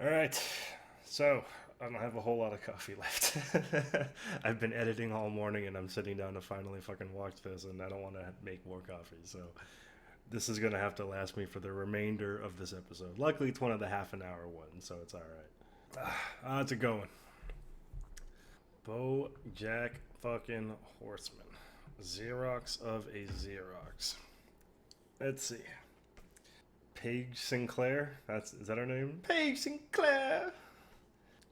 Alright, so I don't have a whole lot of coffee left. I've been editing all morning and I'm sitting down to finally fucking watch this, and I don't want to make more coffee, so this is gonna have to last me for the remainder of this episode. Luckily, it's one of the half an hour ones, so it's alright. How's it going? Bojack fucking Horseman. Xerox of a Xerox. Let's see. Paige Sinclair. Is that her name? Paige Sinclair.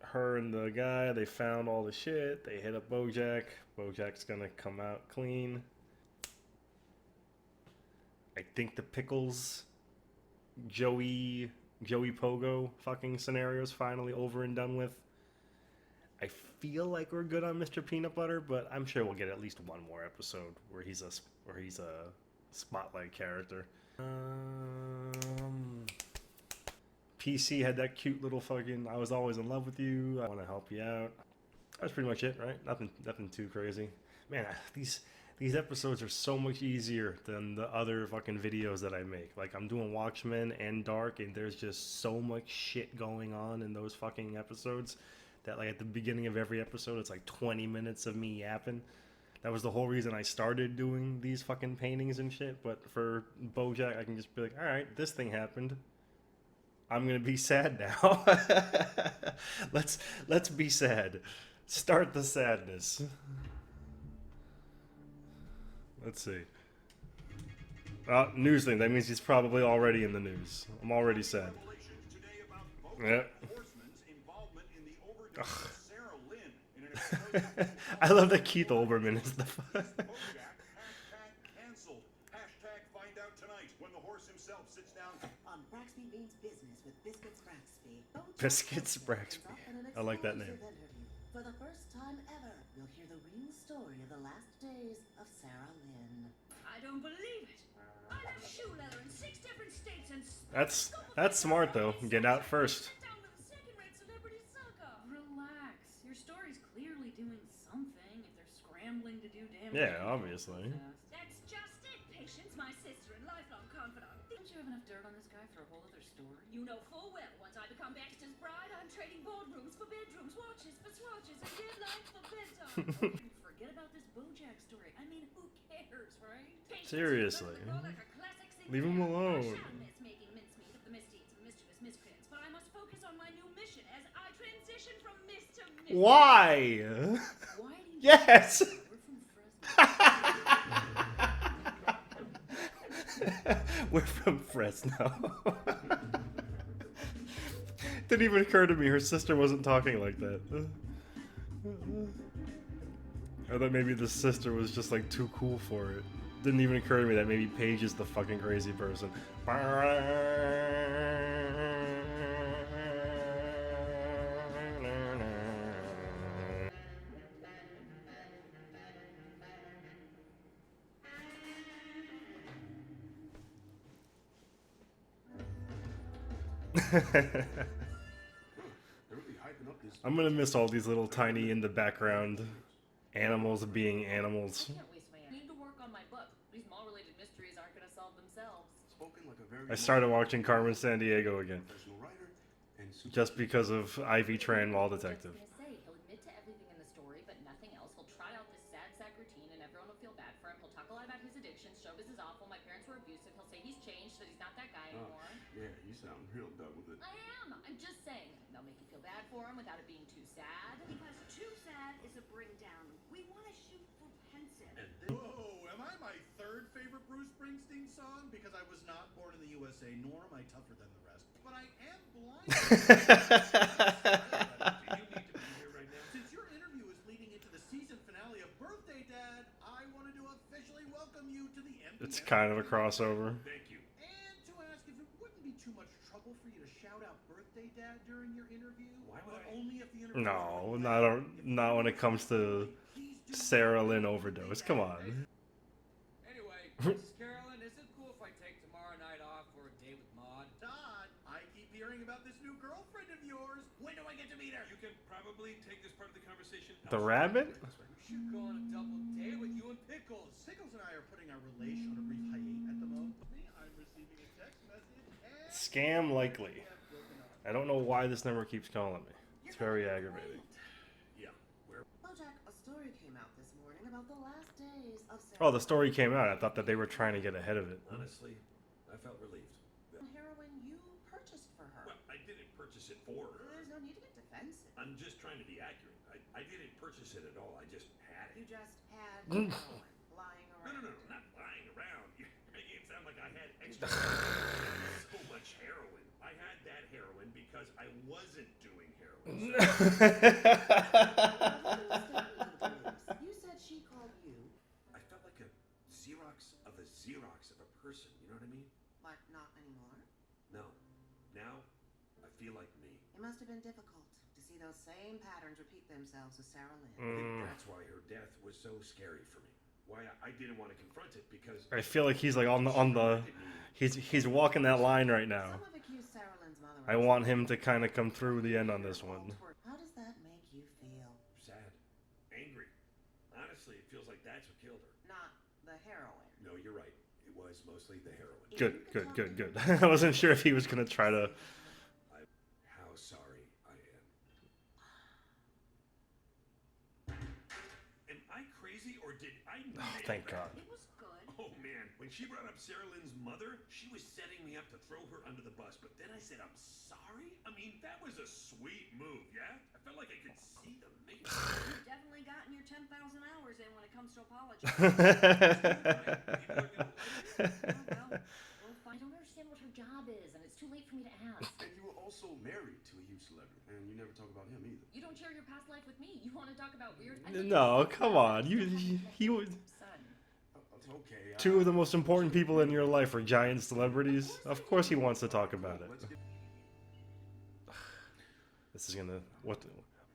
Her and the guy, they found all the shit. They hit up Bojack. Bojack's gonna come out clean. I think the Pickles, Joey Pogo fucking scenario is finally over and done with. I feel like we're good on Mr. Peanut Butter, but I'm sure we'll get at least one more episode where he's a spotlight character. PC had that cute little fucking "I was always in love with you, I want to help you out." That's pretty much it, right? Nothing too crazy. Man, these episodes are so much easier than the other fucking videos that I make. Like, I'm doing Watchmen and Dark, and there's just so much shit going on in those fucking episodes that, like, at the beginning of every episode, it's like 20 minutes of me yapping. That was the whole reason I started doing these fucking paintings and shit. But for Bojack, I can just be like, all right, this thing happened. I'm gonna be sad now. Let's be sad. Start the sadness. Let's see. News thing. That means he's probably already in the news. I'm already sad. Yep. I love that Keith Olbermann is the. Biscuits Braxby. I like that name. For the first time ever, you'll hear the real story of the last days of Sarah Lynn. I don't believe it. I have shoe leather in 6 different states and That's smart though. Get out first. Relax. Your story's clearly doing something if they're scrambling to do damage. Yeah, obviously. That's just it, Patience, my sister and lifelong confidant. Don't you have enough dirt on this guy for a whole other story? You know full well once I become Baxter's bride, I'm trading boardrooms for bedrooms, watches for swatches, and deadlines for bedtime. Forget about this Bojack story. I mean, who cares, right? Patience, Seriously. Leave him alone. Making mincemeat of the misdeeds of mischievous miscreants, but I must focus on my new mission as I transition from Miss to Miss. Why? Why do you Yes. We're from Fresno. Didn't even occur to me her sister wasn't talking like that. I thought maybe the sister was just like too cool for it. Didn't even occur to me that maybe Paige is the fucking crazy person. I'm gonna miss all these little tiny in the background animals being animals. I need to work on my book. These mall-related mysteries aren't going to solve themselves. I started watching Carmen Sandiego again, just because of Ivy Tran, Law Detective. He'll admit to everything in the story, but nothing else. He'll try out this sad sack routine, and everyone will feel bad for him. He'll talk a lot about his addictions. Showbiz is awful. My parents were abusive. He'll say he's changed, that he's not that guy anymore. Yeah, you sound real done with it. I am. I'm just saying. They'll make you feel bad for him without it being too sad. Because too sad is a bring down. We want to shoot for pensive. Whoa, am I my third favorite Bruce Springsteen song? Because I was not born in the USA, nor am I tougher than the rest. But I am blind. You need to be here right now. Since your interview is leading into the season finale of Birthday Dad, I wanted to officially welcome you to the MPF. It's kind of a crossover. Thank you. And to ask if it wouldn't be too much trouble for you to shout out Birthday Dad during your interview. Why would only if the interview No, not when it comes to Sarah Lynn overdose. Come on. Anyway, Mrs. Carolyn, is it cool if I take tomorrow night off for a day with Maud? Todd, I keep hearing about this new girlfriend of yours. When do I get to meet her? You can probably take this part of the conversation. The rabbit? We should go on a double date with you and Pickles. Pickles and I are putting our relation on a brief hiatus at the moment. I'm receiving a text message. Scam likely. I don't know why this number keeps calling me. It's very aggravating. Yeah, where? Bojack, a story came out this morning about the last days of Sarah. Oh, the story came out. I thought that they were trying to get ahead of it. Honestly, I felt relieved. Heroin you purchased for her. Well, I didn't purchase it for her. There's no need to get defensive. I'm just trying to be accurate. I didn't purchase it at all. I just had You it. just had heroin lying No, around. not lying around. You're making it sound like I had extra. So much heroin. I had that heroin because I wasn't doing heroin. You said she called you, I felt like a Xerox of a Xerox of a person. You know what I mean? but not anymore. No. Now, I feel like me. It must have been difficult to see those same patterns repeat themselves with Sarah Lynn. I think that's why her death was so scary for me. Why I didn't want to confront it because I feel like he's like on the he's walking that line right now. Some have accused Sarah Lynn's mother. I want him to kind of come through the end on this one. How does that make you feel? sad, angry. Honestly, it feels like that's what killed her. Not the heroin. No, you're right. It was mostly the heroin. Good. I wasn't sure if he was gonna try to. How sorry I am. Am I crazy or did I Oh, nail thank that? God. It was good. Oh man, when she brought up Sarah Lynn's mother, she was setting me up to throw her under the bus. But then I said, I'm sorry? I mean, that was a sweet move, yeah? I felt like I could see the making. You've definitely gotten your 10,000 hours in when it comes to apologies. Well, I don't understand what her job is, and it's too late for me to ask. And you were also married to a huge celebrity, and you never talk about him either. You don't share your past life with me. You want to talk about weird? No, come on. He was Son. It's okay. two of the most important people in your life are giant celebrities. Of course, he wants to talk about it. This is gonna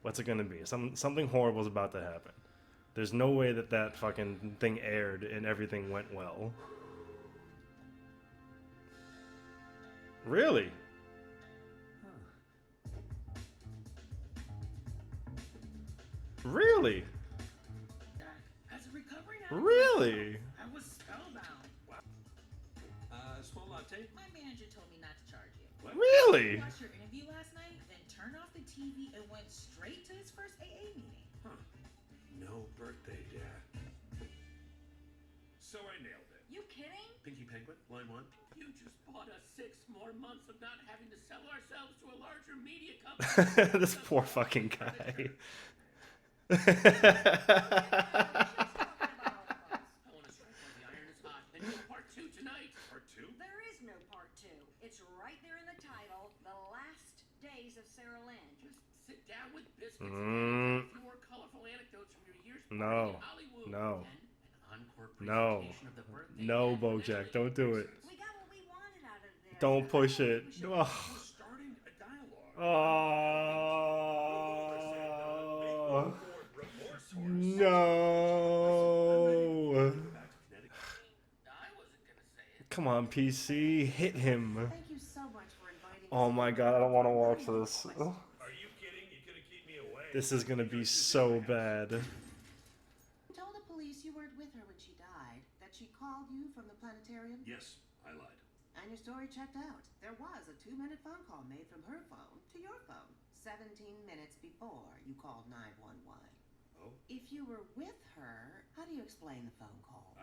what's it gonna be? Something horrible is about to happen. There's no way that that fucking thing aired and everything went well. Really? Really? As a recovering Really? I was spellbound. Small latte? My manager told me not to charge you. Really? Watched your interview last night, then turned off the TV and went straight to his first AA meeting. No birthday, Dad. So I nailed it. You kidding? Pinky Penguin, line one. You just bought us 6 more months of not having to sell ourselves to a larger media company. This poor fucking guy. I want to strike while the iron is hot and do part 2 tonight. Part two? There is no part 2. It's right there in the title, The Last Days of Sarah Lynn. Just sit down with biscuits Mm. and a few more colorful anecdotes from your years No. in Hollywood. No. Then an encore No. presentation of the birthday. No, Bojack, don't do it. We got what we wanted out of this. Don't push it. We're Oh. starting a dialogue. Oh. Remorse No. Back to Connecticut. I wasn't gonna say it. Come on, PC. Hit him. Thank you so much for inviting Oh us. my god, I don't want to watch this. Are you kidding? You're gonna keep me away. This is gonna be so bad. You told the police you weren't with her when she died, that she called you from the planetarium, Yes, I lied. and your story checked out. There was a 2-minute phone call made from her phone to your phone, 17 minutes before you called 911. Oh? If you were with her, how do you explain the phone call?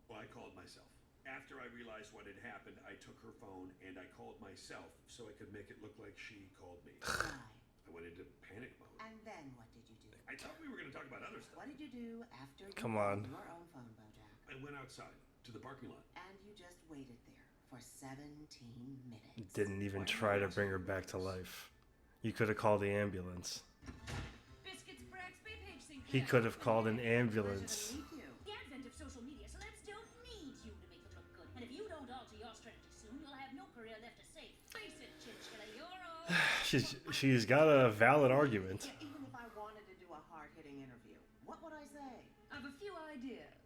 Well, I called myself. After I realized what had happened, I took her phone and I called myself so I could make it look like she called me. Why? I went into panic mode. And then what did you do? I thought we were going to talk about other stuff. What did you do after you Come called on. your own phone, Bojack? I went outside to the parking lot. And you just waited there for 17 minutes. Didn't even try to bring her back to life. You could have called the ambulance. Biscuits, Bragg's Bay page sync. He could have called an Pleasure ambulance. to meet you. The advent of social media celebs don't need you to make them look good. And if you don't alter your strategy soon, you'll have no career left to save. Face it, Chinchilla, you're all. She's got a valid argument. Yeah, even if I wanted to do a hard-hitting interview, what would I say? I have a few ideas.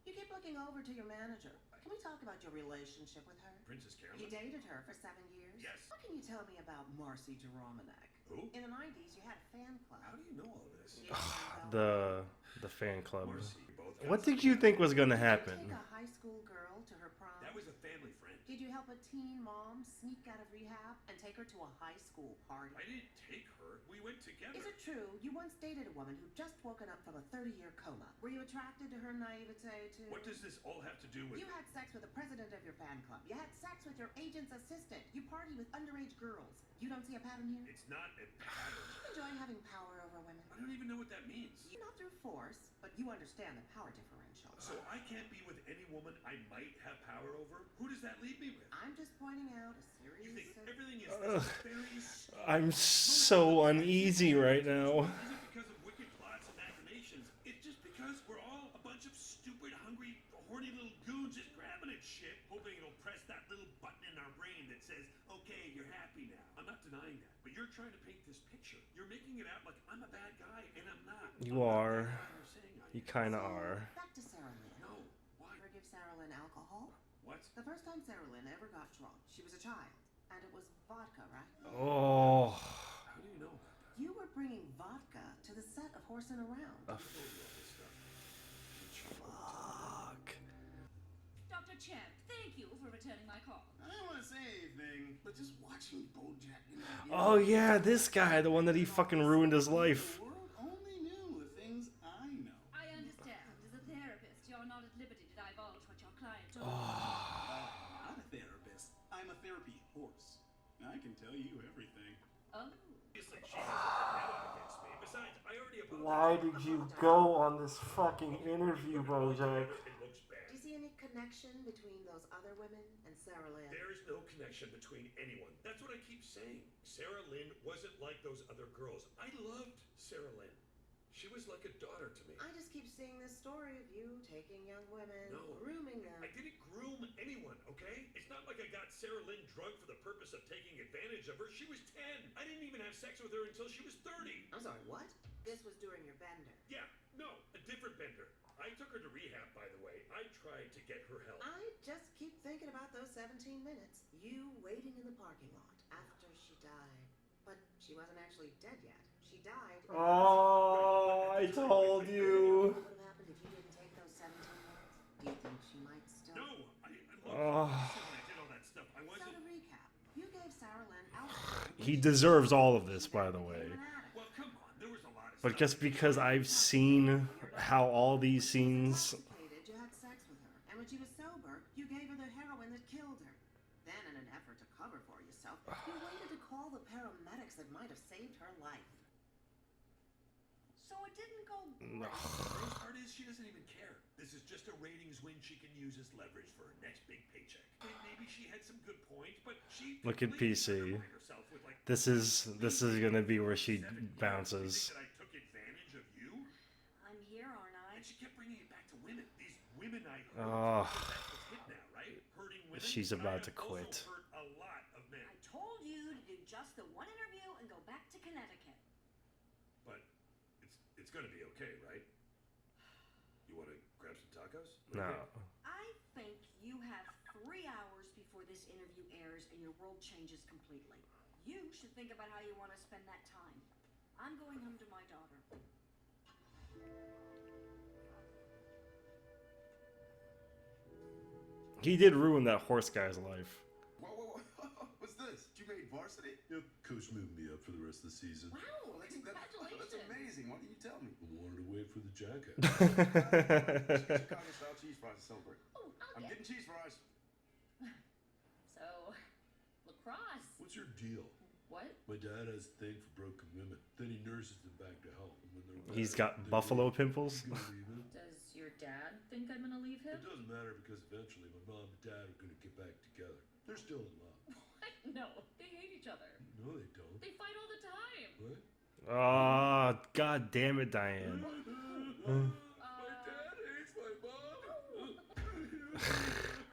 You keep looking over to your manager. Can we talk about your relationship with her? Princess You Carolyn? dated her for 7 years? Yes. What can you tell me about Marcy Jeromenek? Who? In the 90s, you had a fan club. How do you know all this? You didn't know The fan club. Marcy, both got What did you think was gonna happen? Take a high school girl to her prom? That was a family friend. Did you help a teen mom sneak out of rehab and take her to a high school party? I didn't take her. We went together. Is it true you once dated a woman who'd just woken up from a 30-year coma? Were you attracted to her naivete too? What does this all have to do with You had sex with the president of your fan club. You had sex with your agent's assistant. You party with underage girls. You don't see a pattern here? It's not a pattern. You enjoy having power over women. I don't even know what that means. Not through force, but you understand the power differential. So I can't be with any woman I might have power over? Who does that leave me with? I'm just pointing out a series You think of... everything is very stupid? I'm so uneasy right now. It isn't because of wicked plots and machinations. It's just because we're all a bunch of stupid, hungry, horny little goons just grabbing at shit, hoping it'll press that little button in our brain that says, okay, you're happy now. I'm not denying that, but you're trying to paint this picture. You're making it out like I'm a bad guy, and I'm not. You are. You kinda are. Back to Sarah Lynn. No. Why? Ever give Sarah Lynn alcohol? What? The first time Sarah Lynn ever got drunk, she was a child. And it was vodka, right? Oh. How do you know about that? You were bringing vodka to the set of Horsing Around. Fuck. Dr. Champ, thank you for returning my call. I don't want to say anything, but just watching Bojack. Oh yeah, this guy, the one that he fucking ruined his life. The world only knew the things I know. I understand. As a therapist, you're not at liberty to divulge what your client told I'm not a therapist. I'm a therapy horse. I can tell you everything. Oh. Obviously, she has a vendetta against me. Besides, I already apologized. Why did you go on this fucking interview, Bojack? It looks bad. Do you see any connection between those other women and Sarah Lynn? There is no connection between anyone. That's what I keep saying. Sarah Lynn wasn't like those other girls. I loved Sarah Lynn. She was like a daughter to me. I just keep seeing this story of you taking young women, No. grooming them. I didn't groom anyone, okay? It's not like I got Sarah Lynn drugged for the purpose of taking advantage of her. She was 10. I didn't even have sex with her until she was 30. I'm sorry, what? This was during your bender. Yeah, no, a different bender. I took her to rehab, by the way. I tried to get her help. I just keep thinking about those 17 minutes. You waiting in the parking lot after she died. But she wasn't actually dead yet. She died. Oh, I told you. What would have happened if you didn't take those 17 minutes? Do you think she might still... No, I Oh. when I did all that stuff, I So wasn't... to recap, you gave Sarah Lynn alcohol. He deserves all of this, by the way. Well, come on, there was a lot of But stuff. just because I've seen how all these scenes... You had sex with her, and when she was sober, you gave her the heroin that killed her. Then, in an effort to cover for yourself, you waited to call the paramedics that might have saved her life. So it didn't go The worst part is she doesn't even care. This is just a ratings win she can use as leverage for her next big paycheck. And maybe she had some good points, but she... Look at completely PC. undermined herself with, like, This is gonna be where she bounces. You think that I took advantage of you? I'm here, aren't I? And she kept bringing it back to women. These women I hurt. Oh. That's what's hit now, right? Hurting women. She's But about I to have also quit. hurt a lot of men. I told you to do just the one interview and go back to Connecticut. But it's gonna be okay, right? You want to grab some tacos? No. I think you have 3 hours before this interview airs and your world changes completely. You should think about how you want to spend that time. I'm going home to my daughter. He did ruin that horse guy's life. Whoa. What's this? You made varsity? Yep, coach moved me up for the rest of the season. Wow, That's congratulations. amazing. Why didn't you tell me? I wanted to wait for the jacket. Chicago-style cheese fries to celebrate. Oh, I'm okay. getting cheese fries. So, lacrosse. What's your deal? What? My dad has a thing for broken women. Then he nurses them back to health. And when they're He's better, got they buffalo leave. pimples. You gonna leave him? Does your dad think I'm gonna leave him? It doesn't matter because eventually my mom and dad are gonna get back together. They're still in love. What? No, they hate each other. No, they don't. They fight all the time. What? Oh, god damn it, Diane. My dad hates my mom.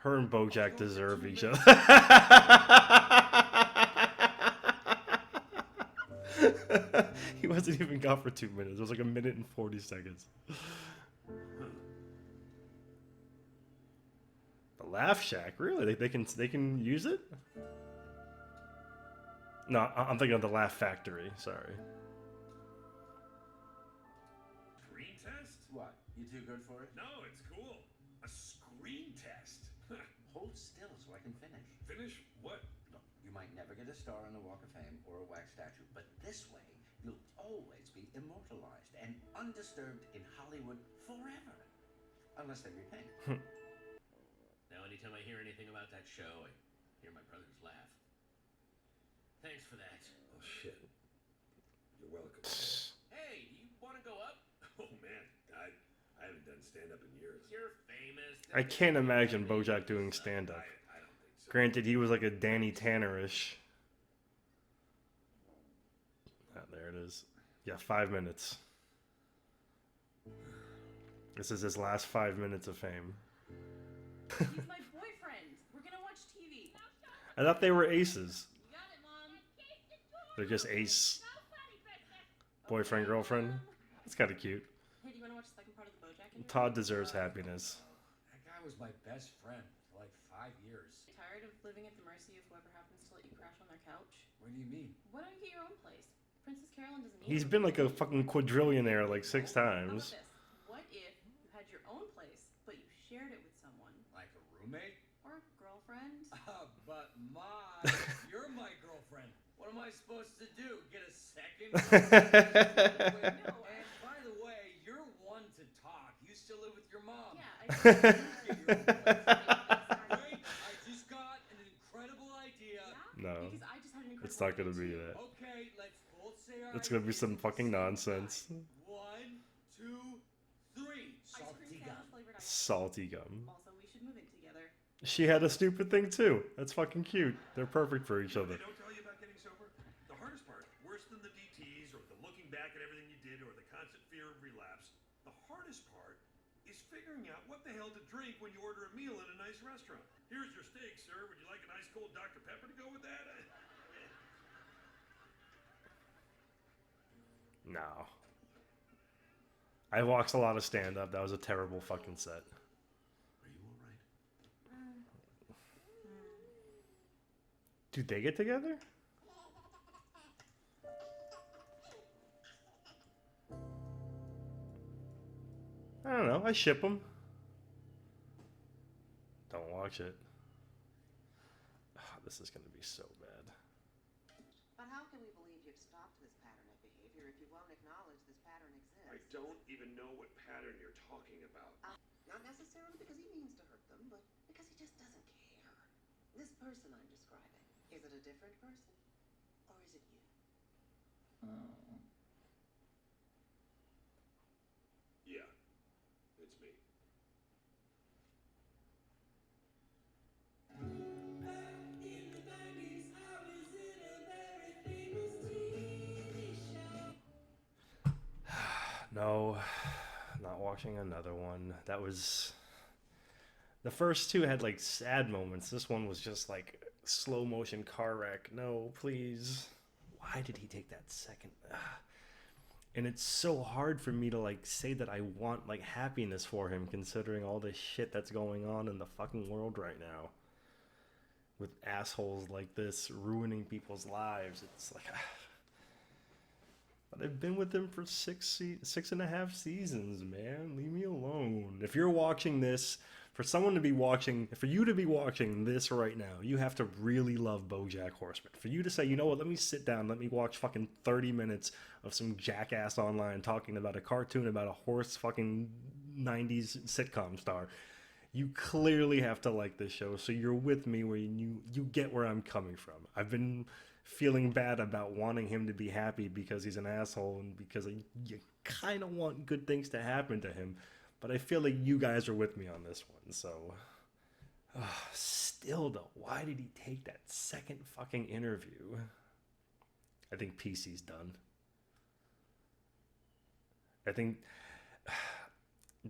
Her and Bojack deserve each other. He wasn't even gone for 2 minutes. It was like 1 minute and 40 seconds. The Laugh Shack, really? They can use it? No, I'm thinking of the Laugh Factory. Sorry. Screen test? What? You too good for it? No, it's cool. A screen test. Hold still so I can finish. star on the Walk of Fame or a wax statue, but this way, you'll always be immortalized and undisturbed in Hollywood forever. Unless they repay. Now, anytime I hear anything about that show, I hear my brothers laugh. Thanks for that. Oh, shit. You're welcome. Hey, do you want to go up? Oh, man. I haven't done stand-up in years. You're famous. I can't imagine Bojack doing stand-up. I don't think so. Granted, he was like a Danny Tanner-ish. Ah, there it is. Yeah, 5 minutes. This is his last 5 minutes of fame. He's my boyfriend. We're gonna watch TV. I thought they were aces. You got it, Mom. They're just ace. Boyfriend, girlfriend. That's kind of cute. Hey, do you wanna watch the second part of the Bojack interview? Todd deserves happiness. That guy was my best friend for like 5 years. Tired of living at the mercy of whoever happens to let you crash on their couch? What do you mean? Why don't you get your own place? Princess Carolyn doesn't need He's one. been like a fucking quadrillionaire like 6 How about times. this? What if you had your own place, but you shared it with someone? Like a roommate? Or a girlfriend? But you're my girlfriend. What am I supposed to do? Get a second? No, And by the way, you're one to talk. You still live with your mom. yeah, I You get your own place. Wait, I just got an incredible idea. No, Because I just had an incredible it's not gonna idea, be that. Okay, let's both say our It's gonna be ideas some at the fucking same nonsense. time. 1, 2, 3. Ice cream sandwich flavored ice Salty gum. cream. Also, we should move in together. She had a stupid thing too. That's fucking cute. They're perfect for each other. They don't tell you about getting sober? The hardest part, worse than the DTs or the looking back at everything you did or the constant fear of relapse, the hardest part is figuring out what the hell to drink when you order a meal at a nice restaurant. Here's your steak, sir. Would you like an ice cold Dr. Pepper to go with that? No. I watched a lot of stand up. That was a terrible fucking set. Are you alright? Do they get together? I don't know. I ship them. Don't watch it. This is gonna be so bad. But how can we believe you've stopped this pattern of behavior if you won't acknowledge this pattern exists? I don't even know what pattern you're talking about. Not necessarily because he means to hurt them, but because he just doesn't care. This person I'm describing, is it a different person? Or is it you? Yeah, it's me. No, not watching another one. That was... The first two had like sad moments. This one was just like slow motion car wreck. No, please. Why did he take that second? And it's so hard for me to like say that I want like happiness for him considering all this shit that's going on in the fucking world right now. With assholes like this ruining people's lives. It's like... But I've been with him for 6.5 seasons, man. Leave me alone. If you're watching this, for you to be watching this right now, you have to really love Bojack Horseman. For you to say, you know what, let me sit down, let me watch fucking 30 minutes of some jackass online talking about a cartoon about a horse fucking 90s sitcom star. You clearly have to like this show, so you're with me where you get where I'm coming from. I've been feeling bad about wanting him to be happy because he's an asshole and because you kind of want good things to happen to him. But I feel like you guys are with me on this one, so... still, though, why did he take that second fucking interview? I think PC's done. I think...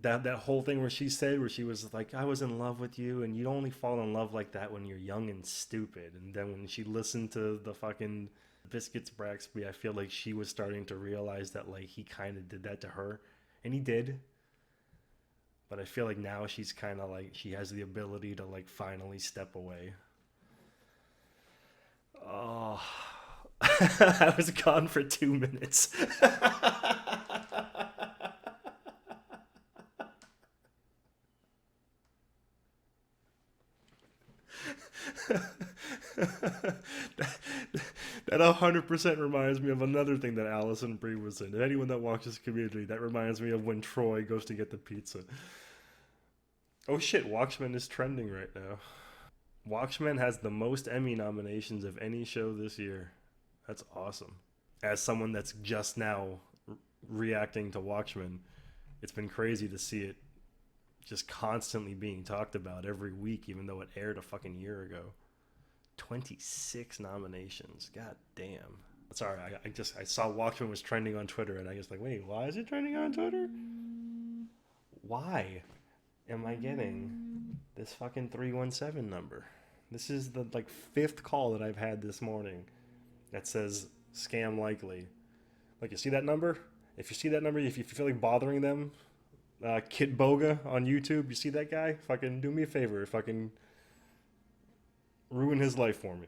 That whole thing where she was like, I was in love with you, and you only fall in love like that when you're young and stupid. And then when she listened to the fucking Biscuits Braxby, I feel like she was starting to realize that like he kind of did that to her. And he did. But I feel like now she's kind of like, she has the ability to like finally step away. Oh. I was gone for 2 minutes. That 100% reminds me of another thing that Allison Brie was in. If anyone that watches Community, that reminds me of when Troy goes to get the pizza. Oh shit, Watchmen is trending right now. Watchmen has the most Emmy nominations of any show this year. That's awesome. As someone that's just now reacting to Watchmen, it's been crazy to see it just constantly being talked about every week, even though it aired a fucking year ago. 26 nominations. God damn. Sorry, I saw Watchmen was trending on Twitter, and I was like, wait, why is it trending on Twitter? Why am I getting this fucking 317 number? This is the like 5th call that I've had this morning that says scam likely. Like, you see that number? If you see that number, if you feel like bothering them, Kid Boga on YouTube, you see that guy? Fucking do me a favor, fucking ruin his life for me.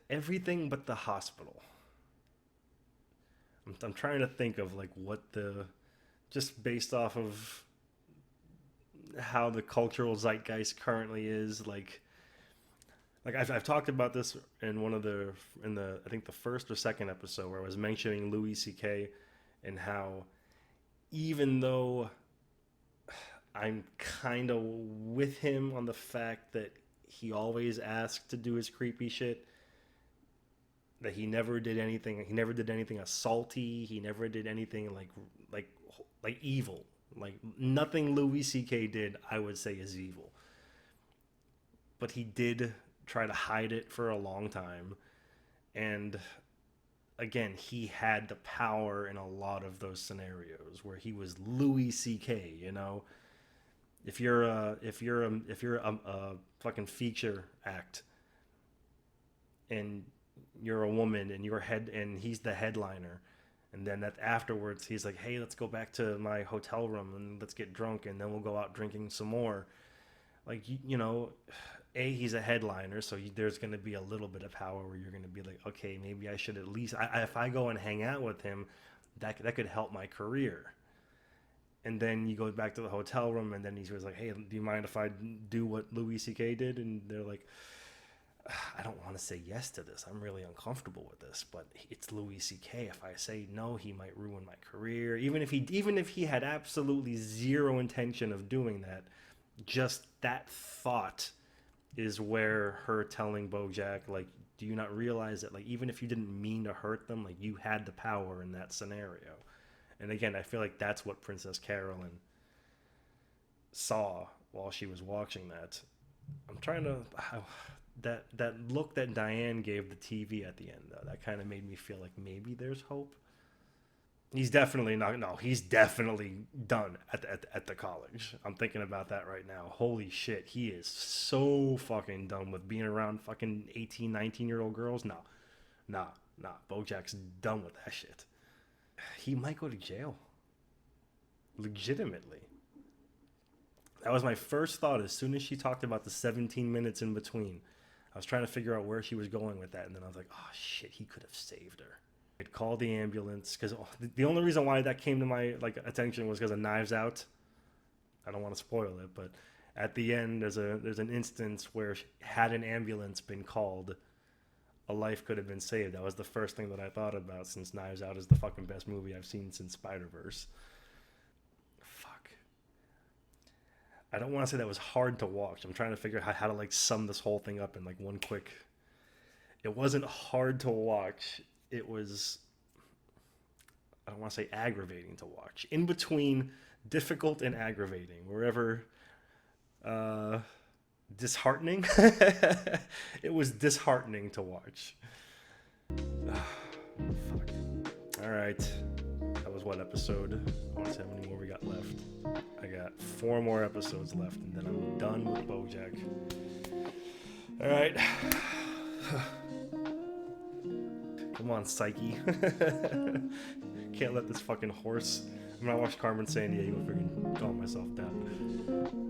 Everything but the hospital. I'm trying to think of like what the, just based off of how the cultural zeitgeist currently is, like I've talked about this in I think the first or second episode, where I was mentioning Louis C.K. and how, even though I'm kind of with him on the fact that he always asked to do his creepy shit, that he never did anything assaulty, he never did anything like evil. Like, nothing Louis C.K. did, I would say, is evil. But he did try to hide it for a long time. And again, he had the power in a lot of those scenarios where he was Louis C.K., you know? If you're a fucking feature act and you're a woman and he's the headliner, and then afterwards he's like, hey, let's go back to my hotel room and let's get drunk, and then we'll go out drinking some more. Like, you know, he's a headliner, so there's going to be a little bit of power where you're going to be like, okay, maybe I should at least, if I go and hang out with him, that could help my career. And then you go back to the hotel room, and then he was like, hey, do you mind if I do what Louis C.K. did? And they're like, I don't want to say yes to this. I'm really uncomfortable with this, but it's Louis C.K. If I say no, he might ruin my career. Even if he had absolutely zero intention of doing that, just that thought is where her telling Bojack, like, do you not realize that, like, even if you didn't mean to hurt them, like, you had the power in that scenario. And again, I feel like that's what Princess Carolyn saw while she was watching that. I'm trying to... That look that Diane gave the TV at the end, though, that kind of made me feel like maybe there's hope. He's definitely not... No, he's definitely done at the college. I'm thinking about that right now. Holy shit, he is so fucking done with being around fucking 18, 19-year-old girls. Nah. Bojack's done with that shit. He might go to jail. Legitimately. That was my first thought as soon as she talked about the 17 minutes in between. I was trying to figure out where she was going with that, and then I was like, oh shit, he could have saved her. I'd call the ambulance, because the only reason why that came to my attention was because of Knives Out. I don't want to spoil it, but at the end there's an instance where, had an ambulance been called, a life could have been saved. That was the first thing that I thought about, since Knives Out is the fucking best movie I've seen since Spider-Verse. Fuck. I don't want to say that was hard to watch. I'm trying to figure out how to sum this whole thing up in one quick... It wasn't hard to watch. It was... I don't want to say aggravating to watch. In between difficult and aggravating. Wherever... disheartening. It was disheartening to watch. Fuck. Alright. That was what episode? I want to see how many more we got left. I got 4 more episodes left, and then I'm done with Bojack. Alright. Come on, Psyche. Can't let this fucking horse... I'm gonna watch Carmen Sandiego freaking calm myself down.